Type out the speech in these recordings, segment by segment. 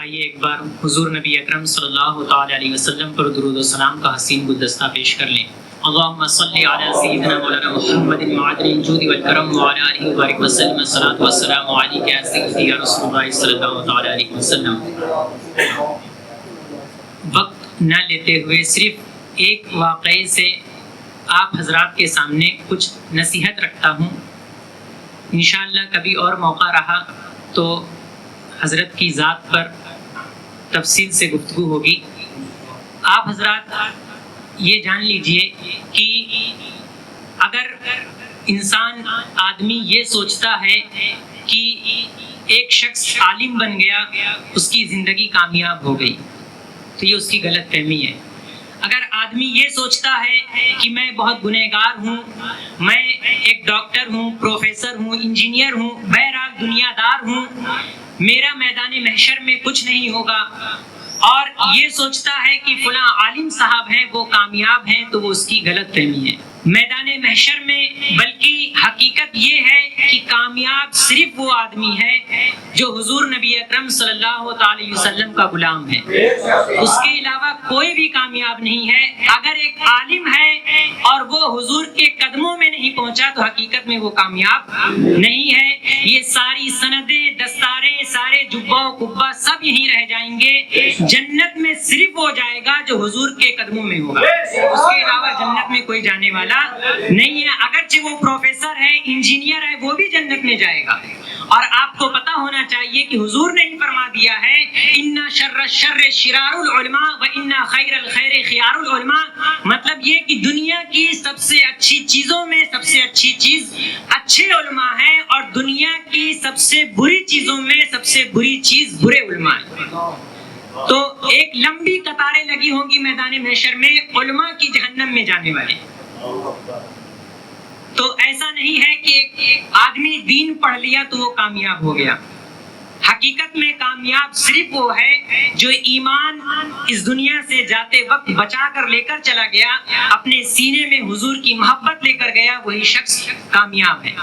آئیے ایک بار حضور نبی اکرم صلی اللہ تعالی علیہ وسلم پر درود و سلام کا حسین گلدستہ پیش کر لیں۔ اللہم صلی علی سیدنا مولانا محمد معدن الجود والکرم وعلی آلہ وبارک وسلم الصلاۃ والسلام علیک یا سیدی یا رسول اللہ صلی اللہ تعالی علیہ وسلم۔ وقت نہ لیتے ہوئے صرف ایک واقعے سے آپ حضرات کے سامنے کچھ نصیحت رکھتا ہوں۔ انشاءاللہ کبھی اور موقع رہا تو حضرت کی ذات پر تفصیل سے گفتگو ہوگی۔ آپ حضرات یہ جان لیجئے کہ اگر انسان آدمی یہ سوچتا ہے کہ ایک شخص عالم بن گیا، اس کی زندگی کامیاب ہو گئی، تو یہ اس کی غلط فہمی ہے۔ اگر آدمی یہ سوچتا ہے کہ میں بہت گنہگار ہوں، میں ایک ڈاکٹر ہوں، پروفیسر ہوں، انجینئر ہوں، بہرحال دنیا دار ہوں، میرا میدان محشر میں کچھ نہیں ہوگا، اور یہ سوچتا ہے کہ فلاں عالم صاحب ہیں وہ کامیاب ہیں، تو وہ اس کی غلط فہمی ہے۔ میدان محشر میں بلکہ حقیقت یہ ہے کہ کامیاب صرف وہ آدمی ہے جو حضور نبی اکرم صلی اللہ تعالی وسلم کا غلام ہے، اس کے علاوہ کوئی بھی کامیاب نہیں ہے۔ اگر ایک عالم ہے اور وہ حضور کے قدموں میں نہیں پہنچا تو حقیقت میں وہ کامیاب نہیں ہے۔ یہ ساری سندیں، دستاریں، سارے جبہ و قبہ سب یہیں رہ جائیں گے۔ جنت میں صرف وہ جائے گا جو حضور کے قدموں میں ہوگا، اس کے علاوہ جنت میں کوئی جانے والا نہیں ہے۔ اگرچہ وہ پروفیسر ہے، انجینئر ہے، وہ بھی جنت میں جائے گا۔ اور آپ کو پتا ہونا چاہیے کہ حضور نے ہی فرما دیا ہے ان شر الشر شرار العلماء و ان خیر الخیر خیار العلماء، مطلب یہ کہ دنیا کی سب سے اچھی چیزوں میں سب سے اچھی چیز اچھے علماء ہیں، اور دنیا کی سب سے بری چیزوں میں سب سے بری چیز برے علماء ہیں۔ تو ایک لمبی قطاریں لگی ہوں گی میدان محشر میں علماء کی جہنم میں جانے والے۔ تو ایسا نہیں ہے کہ ایک آدمی دین پڑھ لیا تو وہ کامیاب ہو گیا۔ حقیقت میں کامیاب صرف وہ ہے جو ایمان اس دنیا سے جاتے وقت بچا کر لے کر چلا گیا، اپنے سینے میں حضور کی محبت لے کر گیا، وہی شخص کامیاب ہے۔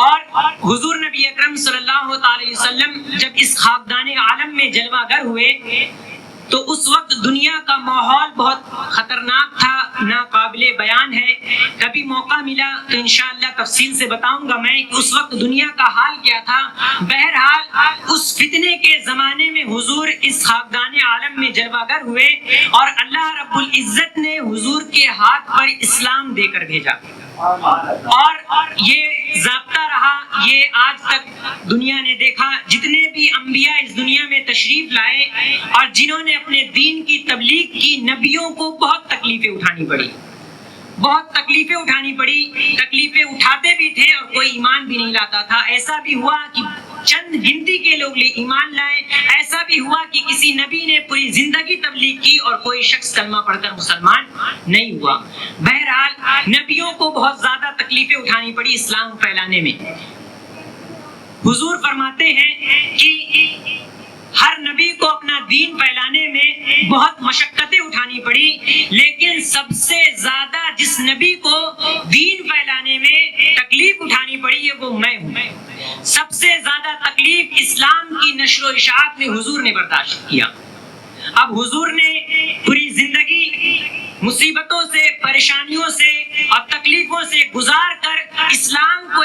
اور حضور نبی اکرم صلی اللہ تعالی وسلم جب اس خاکدان عالم میں جلوہ گر ہوئے تو اس وقت دنیا کا ماحول بہت خطرناک تھا، ناقابل بیان ہے۔ کبھی موقع ملا تو انشاءاللہ تفصیل سے بتاؤں گا میں کہ اس وقت دنیا کا حال کیا تھا۔ بہرحال اس فتنے کے زمانے میں حضور اس خاکدان عالم میں جلوہ گر ہوئے، اور اللہ رب العزت نے حضور کے ہاتھ پر اسلام دے کر بھیجا، اور یہ ضابطہ رہا۔ یہ آج تک دنیا نے دیکھا، جتنے بھی انبیاء اس دنیا میں تشریف لائے اور جنہوں نے اپنے دین کی تبلیغ کی، نبیوں کو بہت تکلیفیں اٹھانی پڑی، بہت تکلیفیں اٹھانی پڑی۔ تکلیفیں اٹھاتے بھی تھے اور کوئی ایمان بھی نہیں لاتا تھا۔ ایسا بھی ہوا کہ چند گنتی کے لوگ ایمان لائے، ایسا بھی ہوا کہ کسی نبی نے پوری زندگی تبلیغ کی اور کوئی شخص کلمہ پڑھ کر مسلمان نہیں ہوا۔ بہرحال نبیوں کو بہت زیادہ تکلیفیں اٹھانی پڑی اسلام پھیلانے میں۔ حضور فرماتے ہیں کہ ہر نبی کو اپنا دین پھیلانے میں بہت مشقتیں اٹھانی پڑی، لیکن سب سے زیادہ جس نبی کو دین پھیلانے میں تکلیف اٹھانی پڑی ہے وہ میں ہوں۔ سب سے زیادہ تکلیف اسلام کی نشر و اشاعت میں حضور نے برداشت کیا۔ اب حضور نے پوری زندگی مصیبتوں سے، پریشانیوں سے اور تکلیفوں سے گزار کر اسلام کو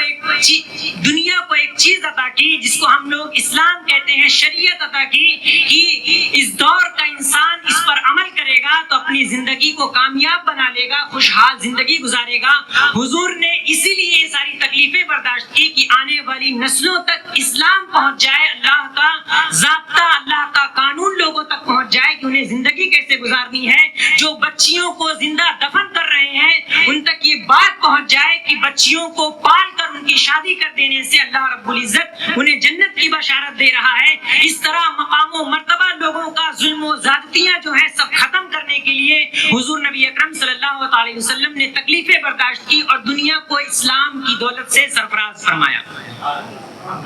دنیا کو ایک چیز عطا کی جس کو ہم لوگ اسلام کہتے ہیں، شریعت عطا کی کہ اس دور کا انسان اس پر عمل کرے گا تو اپنی زندگی کو کامیاب بنا لے گا، خوشحال زندگی گزارے گا۔ حضور نے اسی لیے یہ ساری تکلیفیں برداشت کی کہ آنے والی نسلوں تک اسلام پہنچ جائے، اللہ کا ضابطہ، اللہ کا قانون لوگوں تک پہنچ جائے کہ انہیں زندگی کیسے گزارنی ہے۔ جو بچیوں کو زندہ دفن کر رہے ہیں ان تک یہ بات پہنچ جائے کہ بچیوں کو پال کر ان کی شادی کر دینے سے اللہ رب العزت انہیں جنت کی بشارت دے رہا ہے۔ اس طرح مقام و مرتبہ لوگوں کا ظلم و زیادتیاں جو ہیں سب ختم کرنے کے لیے حضور نبی اکرم صلی اللہ علیہ وسلم نے تکلیفیں برداشت کی اور دنیا کو اسلام کی دولت سے سرفراز فرمایا۔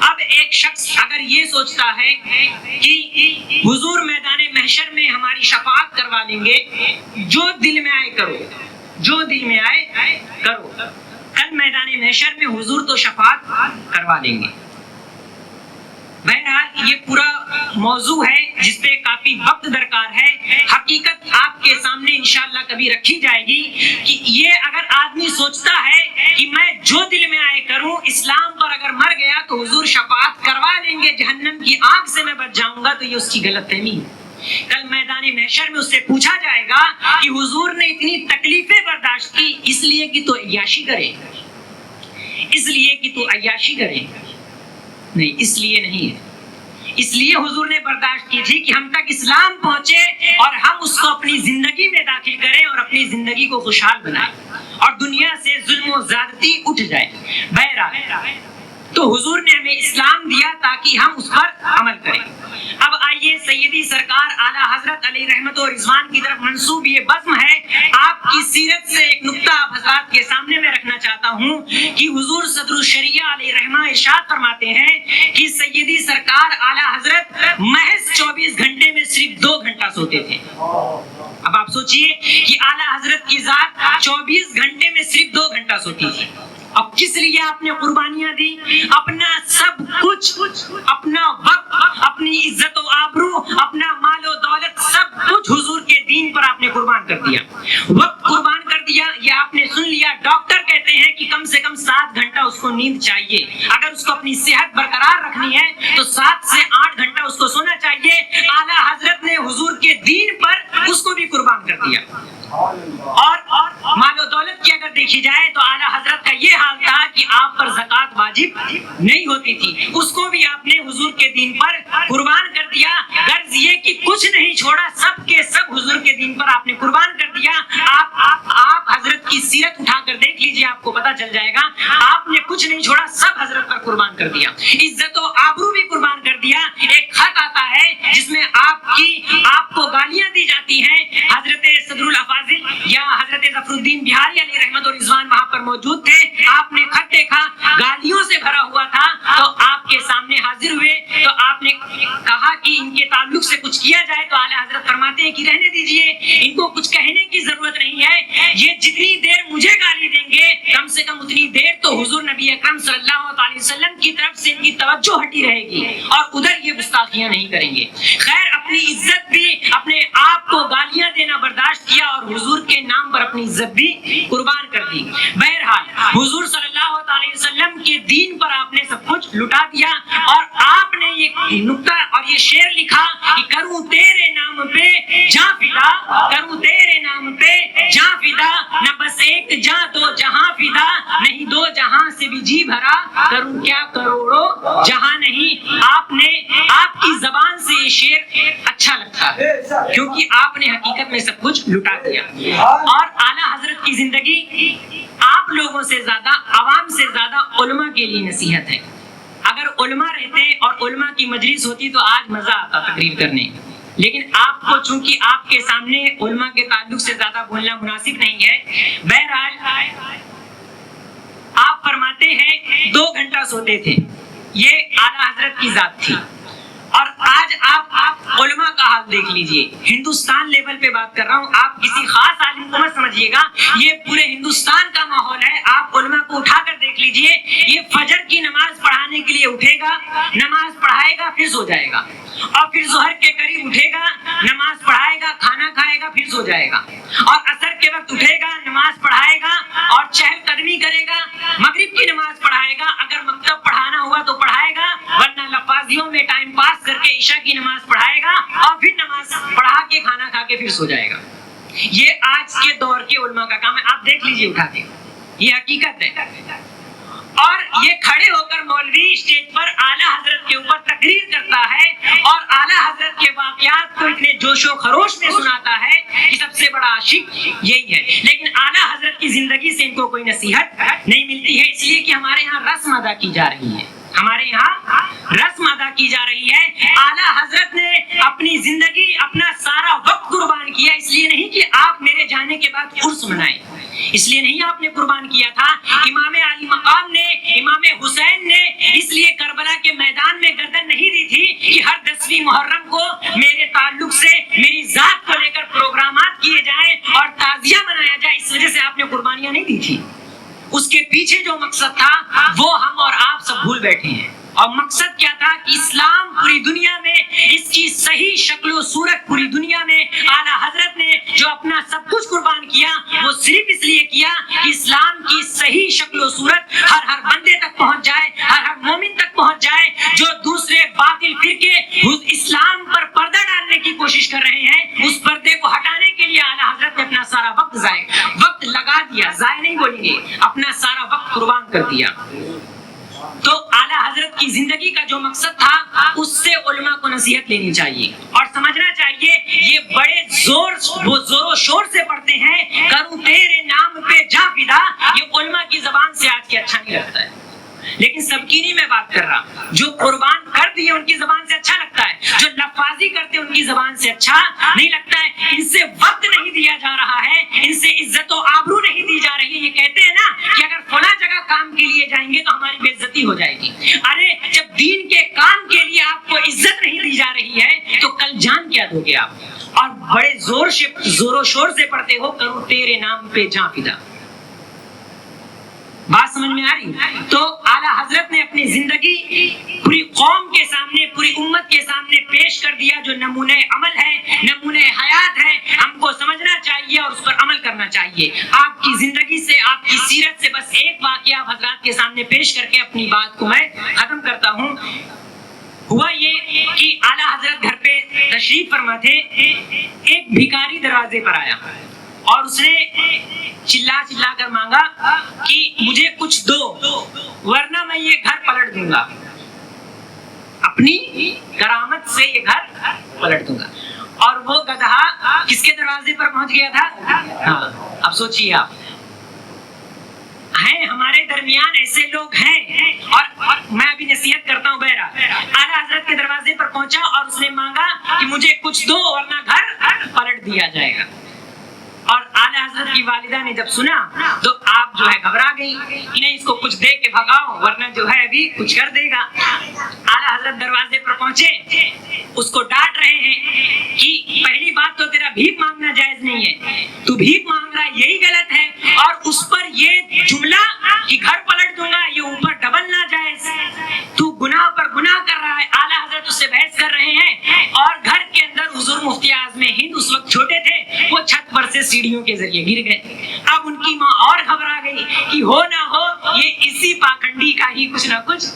اب ایک شخص اگر یہ سوچتا ہے کہ حضور میدان محشر میں ہماری شفاعت کروا لیں گے، جو دل میں آئے کرو، جو دل میں آئے کرو، کل میدان محشر میں حضور تو شفاعت کروا لیں گے۔ بہرحال یہ پورا موضوع ہے جس پہ کافی وقت درکار ہے. حقیقت آپ کے سامنے انشاءاللہ کبھی رکھی جائے گی کہ یہ اگر آدمی سوچتا ہے کہ میں جو دل میں آئے کروں، اسلام پر اگر مر گیا تو حضور شفاعت کروا لیں گے، جہنم کی آگ سے میں بچ جاؤں گا، تو یہ اس کی غلط فہمی ہے. کل میدان محشر میں اس سے پوچھا جائے گا کہ حضور نے اتنی تکلیفیں برداشت کی اس لیے کہ تو عیاشی کرے، اس لیے کہ تو عیاشی کرے؟ نہیں، اس لیے نہیں ہے. اس لیے حضور نے برداشت کی تھی کہ ہم تک اسلام پہنچے اور ہم اس کو اپنی زندگی میں داخل کریں اور اپنی زندگی کو خوشحال بنائیں اور دنیا سے ظلم و زیادتی اٹھ جائے. بہرحال تو حضور نے ہمیں اسلام دیا تاکہ ہم اس پر عمل کریں. اب آئیے سیدی سرکار اعلیٰ حضرت علیہ رحمت و رضوان کی طرف منسوب یہ بزم ہے. آپ کی سیرت سے ایک نقطہ آپ حضرات کے سامنے میں رکھنا چاہتا ہوں کہ حضور صدر الشریعہ علیہ رحمہ ارشاد فرماتے ہیں کہ سیدی سرکار اعلیٰ حضرت محض 24 گھنٹے میں صرف 2 گھنٹہ سوتے تھے. اب آپ سوچئے کہ اعلیٰ حضرت کی ذات 24 گھنٹے میں صرف 2 گھنٹہ سوتی تھی. اب کس لیے آپ نے قربانیاں دی؟ اپنا سب کچھ، اپنا وقت، اپنی عزت و آبرو، اپنا مال و دولت، سب کچھ حضور کے دین پر آپ نے قربان کر دیا. وقت قربان کر دیا. یہ آپ نے سن لیا. ڈاکٹر کہتے ہیں کہ کم سے کم 7 گھنٹہ اس کو نیند چاہیے. اگر اس کو اپنی صحت برقرار رکھنی ہے تو 7 سے 8 گھنٹہ اس کو سونا چاہیے. اعلیٰ حضرت نے حضور کے دین پر اس کو بھی قربان کر دیا. اور مال و دولت کی اگر دیکھی جائے تو اعلیٰ حضرت کا یہ حال تھا کہ آپ پر زکوٰۃ واجب نہیں ہوتی تھی، اس کو بھی آپ نے حضور کے دین پر قربان کر دیا. غرض یہ کہ کچھ نہیں چھوڑا، سب کے سب حضور کے دین پر آپ نے قربان کر دیا. آپ حضرت کی سیرت اٹھا کر دیکھ لیجئے، آپ کو پتہ چل جائے گا. آپ نے کچھ نہیں چھوڑا، سب حضرت پر قربان کر دیا. عزت و آبرو بھی قربان کر دیا. ایک خط آتا ہے جس میں آپ کو گالیاں دی جاتی ہیں. حضرت صدر الافاضل یا حضرت ظفر الدین بہاری علیہ رحمت و رضوان وہاں پر موجود تھے. آپ نے خط دیکھا، گالیوں سے بھرا ہوا تھا، تو آپ کے سامنے حاضر ہوئے. تو آپ نے کہا کہ ان کے تعلق سے کچھ کیا جائے. تو اعلیٰ حضرت فرماتے ہیں کہ رہنے دیجئے، ان کو کچھ کہنے کی ضرورت نہیں ہے. یہ جتنی دیر مجھے گالی دیں گے کم سے کم اتنی دیر تو حضور نبی اکرم صلی اللہ علیہ وسلم کی طرف سے ان کی توجہ ہٹی رہے گی اور ادھر یہ گستاخیاں نہیں کریں گے. خیر، اپنی عزت بھی، اپنے آپ کو گالیاں دینا برداشت کیا اور حضور کے نام پر اپنی عزت بھی قربان کر دی. بہرحال حضور صلی اللہ علیہ وسلم کے دین پر آپ نے سب کچھ لٹا دیا. اور آپ نے یہ نقطہ اور یہ شعر لکھا کہ کروں تیرے نام پہ جاں فدا، کروں تیرے نام پہ جاں فدا، نہ بس ایک جاں 2 جہاں فدا، نہیں 2 جہاں سے بھی جی بھرا، کروں کیا کروڑوں جہاں نہیں. آپ کی زبان سے یہ شعر اچھا لگتا ہے کیونکہ آپ نے حقیقت میں سب کچھ لٹا دیا. اور اعلیٰ حضرت کی زندگی آپ لوگوں سے زیادہ، عوام سے زیادہ علماء کے لیے نصیحت ہے. اگر علماء رہتے اور علماء کی مجلس ہوتی تو آج مزہ آتا تقریر کرنے. لیکن آپ کو چونکہ آپ کے سامنے علماء کے تعلق سے زیادہ بولنا مناسب نہیں ہے. بہرحال آپ فرماتے ہیں 2 گھنٹہ سوتے تھے. یہ اعلیٰ حضرت کی ذات تھی. اور آج آپ علماء کا حال دیکھ لیجئے. ہندوستان لیول پہ بات کر رہا ہوں، آپ کسی خاص عالم کو مت سمجھیے گا، یہ پورے ہندوستان کا ماحول ہے. آپ علماء کو اٹھا کر دیکھ لیجئے. یہ فجر کی نماز پڑھانے کے لیے اٹھے گا، نماز پڑھائے گا، پھر سو جائے گا. اور پھر ظہر کے قریب اٹھے گا، نماز پڑھائے گا، کھانا کھائے گا، پھر سو جائے گا. اور عصر کے وقت اٹھے گا، نماز پڑھائے گا اور چہل قدمی کرے گا. مغرب کی نماز پڑھائے گا، اگر مکتب پڑھانا ہوا تو پڑھائے گا، ورنہ لفاظیوں میں ٹائم پاس کر کے عشاء کی نماز پڑھائے گا اور پھر نماز پڑھا کے کھانا کھا کے پھر سو جائے گا. یہ آج کے دور کے علماء کا کام ہے. آپ دیکھ لیجئے اٹھا کے، یہ حقیقت ہے. اور یہ کھڑے ہو کر مولوی اسٹیج پر اعلیٰ حضرت کے اوپر تقریر کرتا ہے اور اعلیٰ حضرت کے واقعات کو اتنے جوش و خروش میں سناتا ہے کہ سب سے بڑا عاشق یہی ہے. لیکن اعلیٰ حضرت کی زندگی سے ان کو کوئی نصیحت نہیں ملتی ہے، اس لیے کہ ہمارے یہاں رسم ادا کی جا رہی ہے. ہمارے یہاں رسم ادا کی جا رہی ہے. اعلیٰ حضرت نے اپنی زندگی، اپنا سارا وقت قربان کیا. اس لیے نہیں کہ آپ میرے جانے کے بعد عرس منائیں، اس لیے نہیں آپ نے قربان کیا تھا. امام علی مقام نے، امام حسین نے اس لیے کربلا کے میدان میں گردن نہیں دی تھی کہ ہر 10ویں محرم کو میرے تعلق سے، میری ذات کو لے کر پروگرامات کیے جائیں اور تعزیہ منایا جائے. اس وجہ سے آپ نے قربانیاں نہیں دی تھی. اس کے پیچھے جو مقصد تھا وہ ہم اور آپ سب بھول بیٹھے ہیں. اور مقصد کیا تھا کہ اسلام پوری دنیا میں اس کی صحیح شکل و صورت پوری دنیا میں اعلیٰ حضرت نے جو اپنا سب کچھ قربان کیا وہ صرف اس لیے کیا کہ اسلام کی صحیح شکل و صورت ہر بندے تک پہنچ جائے، ہر مومن تک پہنچ جائے. جو دوسرے باطل فرقے اسلام پر پردہ ڈالنے کی کوشش کر رہے ہیں، اس پردے کو ہٹانے کے لیے اعلیٰ حضرت نے اپنا سارا وقت لگا دیا. ضائع نہیں بولیں گے، اپنا سارا وقت قربان کر دیا. تو اعلیٰ حضرت کی زندگی کا جو مقصد تھا اس سے علماء کو نصیحت لینی چاہیے اور سمجھنا چاہیے. یہ بڑے زور و شور سے پڑھتے ہیں کروں تیرے نام پہ جاں فدا، یہ علماء کی زبان سے آج کے اچھا نہیں لگتا ہے. لیکن سب کی نہیں میں بات کر رہا، جو قربان کر دیے ان کی زبان سے اچھا لگتا ہے، جو لفاظی کرتے ان کی زبان سے اچھا نہیں لگتا ہے. ان سے وقت نہیں دیا جا رہا ہے، ان سے عزت و آبرو نہیں دی جا رہی ہے. یہ کہتے ہیں نا کہ اگر فلاں جگہ کام کے لیے جائیں گے تو ہماری بے عزتی ہو جائے گی. ارے جب دین کے کام کے لیے آپ کو عزت نہیں دی جا رہی ہے تو کل جان کیا دو گے آپ؟ اور بڑے زور و شور سے پڑھتے ہو کروں تیرے نام پہ جاں فدا. بات سمجھ میں آ رہی؟ تو اعلیٰ حضرت نے اپنی زندگی پوری قوم کے سامنے، پوری امت کے سامنے پیش کر دیا جو نمونہ عمل ہے، نمونہ حیات ہے. ہم کو سمجھنا چاہیے اور اس پر عمل کرنا چاہیے. آپ کی زندگی سے، آپ کی سیرت سے بس ایک واقعہ آپ حضرات کے سامنے پیش کر کے اپنی بات کو میں ختم کرتا ہوں. ہوا یہ کہ اعلیٰ حضرت گھر پہ تشریف فرما تھے. ایک بھکاری دروازے پر آیا اور اس نے چلا کر مانگا کہ مجھے کچھ دو ورنہ میں یہ گھر پلٹ دوں گا، اپنی کرامت سے یہ گھر پلٹ دوں گا. اور وہ گدھا کس کے دروازے پر پہنچ گیا تھا؟ ہاں اب سوچئے آپ، ہیں ہمارے درمیان ایسے لوگ ہیں اور میں ابھی نصیحت کرتا ہوں. بہرحال اعلیٰ حضرت کے دروازے پر پہنچا اور اس نے مانگا کہ مجھے کچھ دو ورنہ گھر پلٹ دیا جائے گا. اور اعلیٰ حضرت کی والدہ نے جب سنا تو آپ جو ہے گھبرا گئی کہ نہیں اس کو کچھ دے کے بھگاؤ ورنہ جو ہے ابھی کچھ کر دے گا. اعلیٰ حضرت دروازے پر پہنچے، اس کو ڈانٹ رہے ہیں کہ پہلی بات تو تیرا بھیک مانگنا جائز نہیں ہے، تو بھیک مانگ رہا ہے یہی غلط ہے، اور اس پر یہ جملہ کہ گھر پلٹ دوں گا یہ اوپر ڈبل ناجائز، تو گناہ پر گناہ کر رہا ہے. اعلیٰ حضرت اس سے بحث کر رہے ہیں اور گھر کے اندر حضور مفتی اعظم ہند اس وقت چھوٹے تھے، وہ چھت پر سے سیڑھیوں کے ذریعے گر گئے. اب ان کی ماں اور گھبرا گئی کہ ہو نہ ہو یہ اسی پاکھنڈی کا ہی کچھ نہ کچھ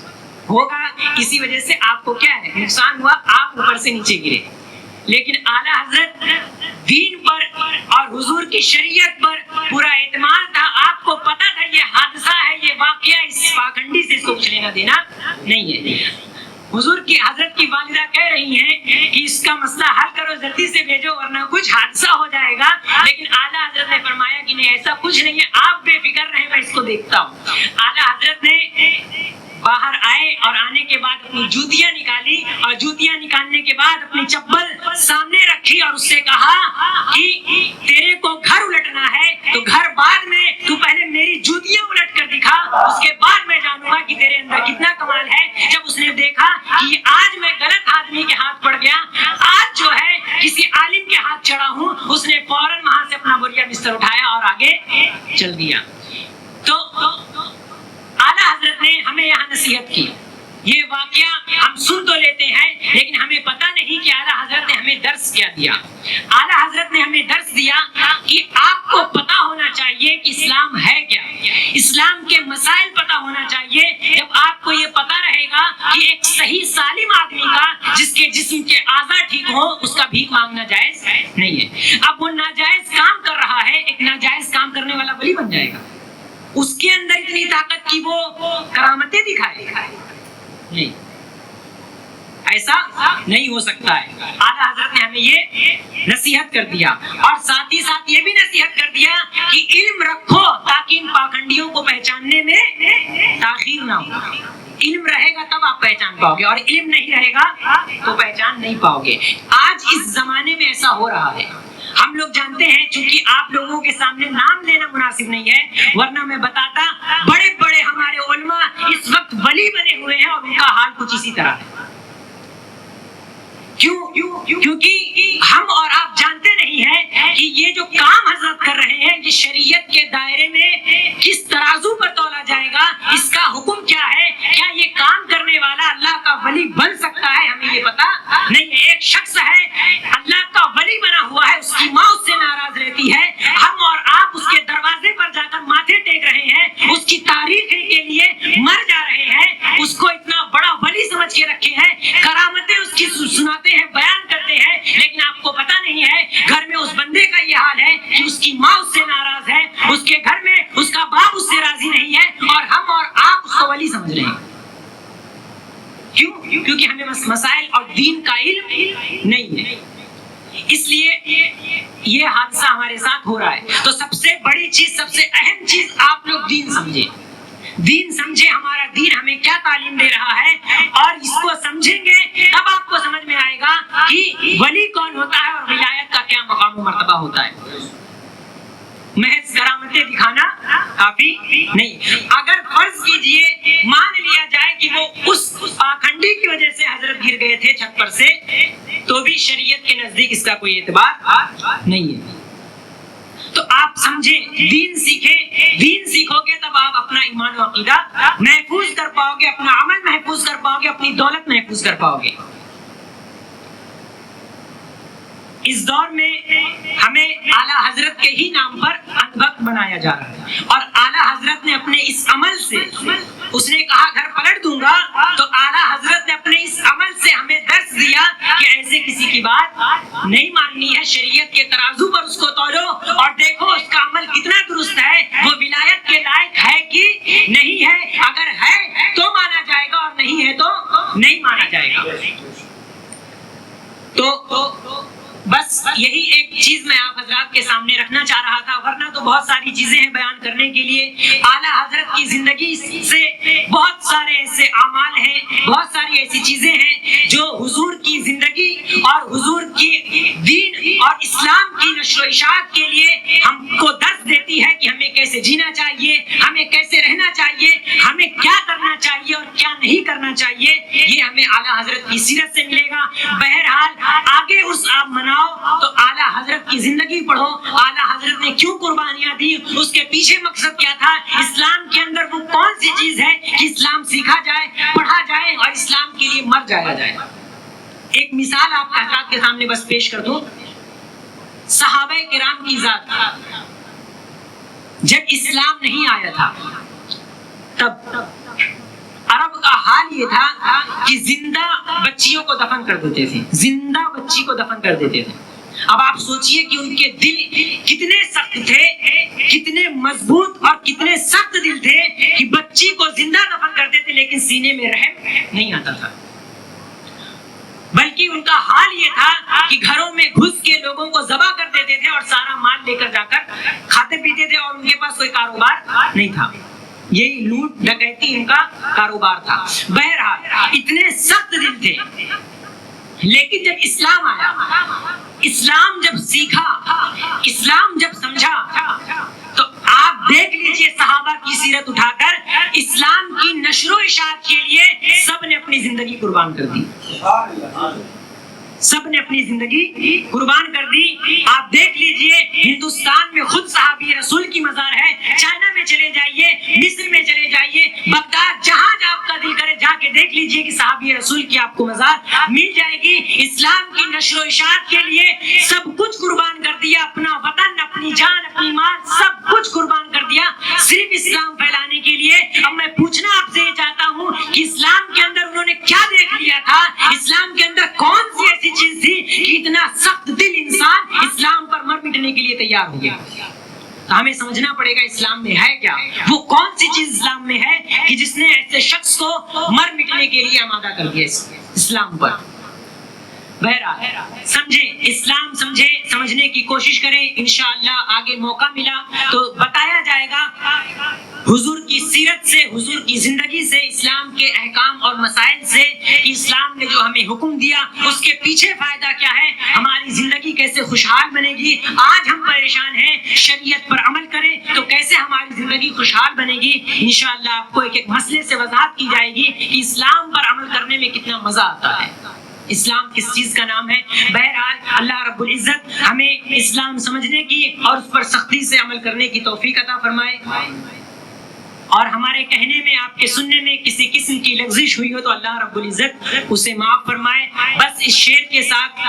ہوگا، اسی وجہ سے آپ کو کیا ہے نقصان ہوا، آپ اوپر سے نیچے گرے. لیکن اعلیٰ حضرت دین پر اور حضور کی شریعت پر پورا اعتماد تھا. آپ کو پتا تھا یہ حادثہ ہے، یہ واقعہ اس پاکھنڈی سے اس کو کچھ لینا دینا نہیں ہے. حضور کی حضرت کی والدہ کہہ رہی ہیں کہ اس کا مسئلہ حل کرو، جلدی سے بھیجو ورنہ کچھ حادثہ ہو جائے گا. لیکن اعلیٰ حضرت نے فرمایا کہ نہیں ایسا کچھ نہیں ہے، آپ بے فکر رہیں میں اس کو دیکھتا ہوں. اعلیٰ حضرت نے باہر آئے اور آنے کے بعد اپنی جوتیاں نکالی اور جوتیاں نکالنے کے بعد اپنی چپل سامنے رکھی اور اس سے کہا کہ تیرے کو گھر الٹنا ہے تو گھر بعد میں، تو پہلے میری جوتیاں الٹ کر دکھا، اس کے بعد میں جانوں گا کہ تیرے اندر کتنا کمال ہے. جب اس نے دیکھا کہ آج میں غلط آدمی کے ہاتھ پڑ گیا، آج جو ہے کسی عالم کے ہاتھ چڑھا ہوں، اس نے فوراً وہاں سے اپنا بوریا بستر اٹھایا اور آگے چل دیا. تو اعلیٰ حضرت نے ہمیں یہاں نصیحت کی. یہ واقعہ ہم سن تو لیتے ہیں لیکن ہمیں پتہ نہیں کہ اعلیٰ حضرت نے ہمیں درس کیا دیا. اعلیٰ حضرت نے ہمیں درس دیا کہ آپ کو پتہ ہونا چاہیے کہ اسلام ہے کیا، اسلام کے مسائل پتہ ہونا چاہیے. جب آپ کو یہ پتہ رہے گا کہ ایک صحیح سالم آدمی کا جس کے جسم کے اعضاء ٹھیک ہوں اس کا بھیک مانگنا جائز نہیں ہے. اب وہ ناجائز کام کر رہا ہے، ایک ناجائز کام کرنے والا ولی بن جائے گا، اس کے اندر اتنی طاقت کی وہ کرامتیں دکھائے نہیں، ایسا نہیں ہو سکتا ہے. اعلیٰ حضرت نے ہمیں یہ نصیحت کر دیا اور ساتھ ہی ساتھ یہ بھی نصیحت کر دیا کہ علم رکھو تاکہ ان پاکھنڈیوں کو پہچاننے میں تاخیر نہ ہو. علم رہے گا تب آپ پہچان پاؤ گے اور علم نہیں رہے گا تو پہچان نہیں پاؤ گے. آج اس زمانے میں ایسا ہو رہا ہے. ہم لوگ جانتے ہیں چونکہ آپ لوگوں کے سامنے نام لینا مناسب نہیں ہے ورنہ میں بتاتا بڑے بڑے ہمارے علماء اس وقت ولی بنے ہوئے ہیں اور ان کا حال کچھ اسی طرح ہے. کیونکہ ہم اور آپ جانتے نہیں نہیں ہے کہ یہ جو کام حضرت کر رہے ہیں یہ شریعت کے دائرے میں کس ترازو پر تولا جائے گا، اس کا حکم کیا ہے، کیا یہ کام کرنے والا اللہ کا ولی بن سکتا ہے، ہمیں یہ پتا نہیں ہے۔ ایک شخص ہے اللہ کا ولی بنا ہوا ہے، اس کی ماں اس سے ناراض رہتی ہے، ہم اور آپ اس کے دروازے پر جا کر ماتھے ٹیک رہے ہیں، اس کی تعریف کے لیے مر جا رہے ہیں، اس کو اتنا بڑا ولی سمجھ کے رکھے ہیں، کرامتیں اس کی سناتے ہیں، بیان کرتے ہیں، لیکن آپ کو پتا نہیں ہے گھر میں اس بندے کا یہ حال ہے کہ اس کی ماں اس سے ناراض ہے، اس کے گھر میں اس کا باپ اس سے راضی نہیں ہے، اور ہم اور آپ اس کو ولی سمجھ رہے ہیں۔ کیوں؟ کیونکہ ہمیں مسائل اور دین کا علم نہیں ہے، اس لیے یہ حادثہ ہمارے ساتھ ہو رہا ہے۔ تو سب سے بڑی چیز، سب سے اہم چیز آپ لوگ دین سمجھیں، دین سمجھے، ہمارا دین ہمیں کیا تعلیم دے رہا ہے، اور اس کو سمجھیں گے تب آپ کو سمجھ میں آئے گا کہ ولی کون ہوتا ہے اور ولایت کا کیا مقام و مرتبہ ہوتا ہے۔ محض کرامتیں دکھانا کافی نہیں۔ اگر فرض کیجئے مان لیا جائے کہ وہ اس پاکھنڈی کی وجہ سے حضرت گر گئے تھے چھت پر سے، تو بھی شریعت کے نزدیک اس کا کوئی اعتبار نہیں ہے۔ تو آپ سمجھیں، دین سیکھیں، دین سیکھو گے تب آپ اپنا ایمان و عقیدہ محفوظ کر پاؤ گے، اپنا عمل محفوظ کر پاؤ گے، اپنی دولت محفوظ کر پاؤ گے۔ اس دور میں ہمیں اعلیٰ حضرت کے ہی نام پر اندھبھکت بنایا جا رہا ہے، اور اعلیٰ حضرت نے اپنے اس عمل سے، اس نے کہا گھر پلٹ دوں گا، تو اعلیٰ حضرت نے اپنے اس عمل سے ہمیں درس دیا کہ ایسے کسی کی بات نہیں ماننی ہے، شریعت کے ترازو پر اس کو تولو اور دیکھو اس کا عمل کتنا درست ہے، وہ ولایت کے لائق ہے کہ نہیں ہے، اگر ہے تو مانا جائے گا اور نہیں ہے تو نہیں مانا جائے گا۔ تو بس یہی ایک چیز میں آپ حضرات کے سامنے رکھنا چاہ رہا تھا، ورنہ تو بہت ساری چیزیں ہیں بیان کرنے کے لیے۔ اعلیٰ حضرت کی زندگی سے بہت سارے ایسے اعمال ہیں، بہت ساری ایسی چیزیں ہیں جو حضور کی زندگی اور حضور کی دین اور اسلام کی نشر و اشاعت کے لیے ہم کو درس دیتی ہے کہ ہمیں کیسے جینا چاہیے، ہمیں کیسے رہنا چاہیے، ہمیں کیا کرنا چاہیے اور کیا نہیں کرنا چاہیے، یہ ہمیں اعلیٰ حضرت کی سیرت سے ملے گا۔ بہرحال آگے اس آپ مناؤ تو اعلیٰ حضرت کی زندگی پڑھو، اعلیٰ حضرت نے کیوں قربانیاں دی، اس کے پیچھے مقصد کیا تھا، اسلام کے اندر وہ کون سی چیز ہے کہ اسلام سیکھا جائے، پڑھا جائے اور اسلام کے لیے مر جایا جائے۔ ایک مثال آپ حضرات کے سامنے بس پیش کر دوں، صحابہ کرام کی ذات، جب اسلام نہیں آیا تھا تب عرب کا حال یہ تھا کہ زندہ بچیوں کو دفن کر دیتے تھے، زندہ بچی کو دفن کر دیتے تھے۔ اب آپ سوچئے کہ ان کے دل کتنے سخت تھے، کتنے مضبوط اور کتنے سخت دل تھے کہ بچی کو زندہ دفن کرتے تھے لیکن سینے میں رحم نہیں آتا تھا، بلکہ ان کا حال یہ تھا کہ گھروں میں گھس کے لوگوں کو ذبح کر دیتے تھے اور سارا مال لے کر جا کر کھاتے پیتے تھے، اور ان کے پاس کوئی کاروبار نہیں تھا، یہی لوٹ ڈکیتی ان کا کاروبار تھا۔ بہرحال اتنے سخت دل تھے، لیکن جب اسلام آیا، اسلام جب سیکھا، اسلام جب سمجھا، تو آپ دیکھ لیجئے صحابہ کی سیرت اٹھا کر اسلام کی نشر و اشاعت کے لیے سب نے اپنی زندگی قربان کر دی، سب نے اپنی زندگی قربان کر دی۔ آپ دیکھ لیجئے ہندوستان میں خود صحابی رسول کی مزار ہے، چائنا میں چلے جائیے، مصر میں چلے جائیے، بغداد، جہاں آپ کا دل کرے جا کے دیکھ لیجئے کہ صحابی رسول کی آپ کو مزار مل جائے گی۔ اسلام کی نشر و اشاعت کے لیے سب کچھ قربان کر دیا، اپنا وطن، اپنی جان، اپنی مال، سب کچھ قربان کر دیا صرف اسلام پھیلانے کے لیے۔ اب میں پوچھنا آپ سے یہ چاہتا ہوں کہ اسلام کے اندر انہوں نے کیا دیکھ لیا تھا، اسلام کے اندر کون سی ایسی چیز تھی کہ اتنا سخت دل انسان اسلام پر مر مٹنے کے لیے تیار ہو گیا؟ تو ہمیں سمجھنا پڑے گا اسلام میں ہے کیا، وہ کون سی چیز اسلام میں ہے کہ جس نے ایسے شخص کو مر مٹنے کے لیے آمادہ کر دیا اسلام پر۔ بہرحال سمجھیں، اسلام سمجھیں، سمجھنے کی کوشش کریں، انشاءاللہ آگے موقع ملا تو بتایا جائے گا حضور کی سیرت سے، حضور کی زندگی سے، اسلام کے احکام اور مسائل سے کہ اسلام نے جو ہمیں حکم دیا اس کے پیچھے فائدہ کیا ہے، ہماری زندگی کیسے خوشحال بنے گی۔ آج ہم پریشان ہیں، شریعت پر عمل کریں تو کیسے ہماری زندگی خوشحال بنے گی۔ انشاءاللہ آپ کو ایک ایک مسئلے سے وضاحت کی جائے گی کہ اسلام پر عمل کرنے میں کتنا مزہ آتا ہے۔ اسلام کس چیز کا نام ہے؟ بہرحال اللہ رب العزت ہمیں اسلام سمجھنے کی اور اس پر سختی سے عمل کرنے کی توفیق عطا فرمائے، اور ہمارے کہنے میں، آپ کے سننے میں کسی قسم کی لغزش ہوئی ہو تو اللہ رب العزت اسے معاف فرمائے۔ بس اس شعر کے ساتھ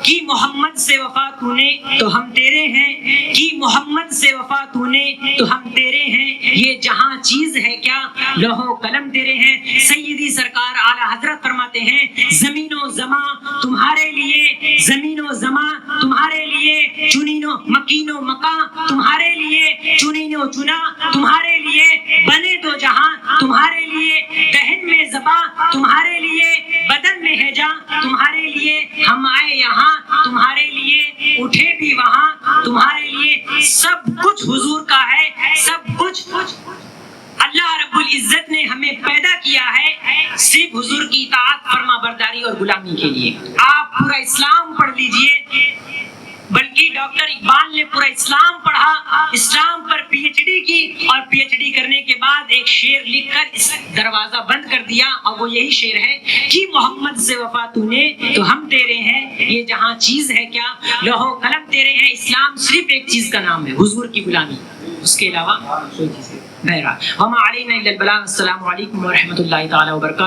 کہ محمد سے وفا تو نے تو ہم تیرے ہیں، کہ محمد سے وفا تو نے تو ہم تیرے ہیں، یہ جہاں چیز ہے کیا لوح و قلم تیرے ہیں۔ سیدی سرکار اعلیٰ حضرت فرماتے ہیں زمین و زماں تمہارے لیے، زمین و زماں تمہارے لیے، چنین و مکین و مکاں تمہارے لیے، چنین و چنا تمہارے لیے، بنے دو جہاں تمہارے لیے، دہن میں زباں تمہارے لیے، بدن میں ہے جاں تمہارے لیے، ہم آئے یہاں تمہارے لیے، اٹھے بھی وہاں تمہارے لیے، سب کچھ حضور کا ہے، سب کچھ اللہ رب العزت نے ہمیں پیدا کیا ہے صرف حضور کی اطاعت، فرما برداری اور غلامی کے لیے۔ آپ پورا اسلام پڑھ لیجئے، بلکہ ڈاکٹر اقبال نے پورا اسلام پڑھا، اسلام پر پی ایچ ڈی کی، اور پی ایچ ڈی کرنے کے بعد ایک شعر لکھ کر اس دروازہ بند کر دیا، اور وہ یہی شعر ہے کہ محمد سے وفا تو نے تو ہم تیرے ہیں، یہ جہاں چیز ہے کیا لوح و قلم تیرے ہیں۔ اسلام صرف ایک چیز کا نام ہے، حضور کی غلامی، اس کے علاوہ کوئی چیز نہیں۔ بہرحال وما علینا الا البلاغ۔ السلام علیکم ورحمۃ اللہ تعالی وبرکاتہ۔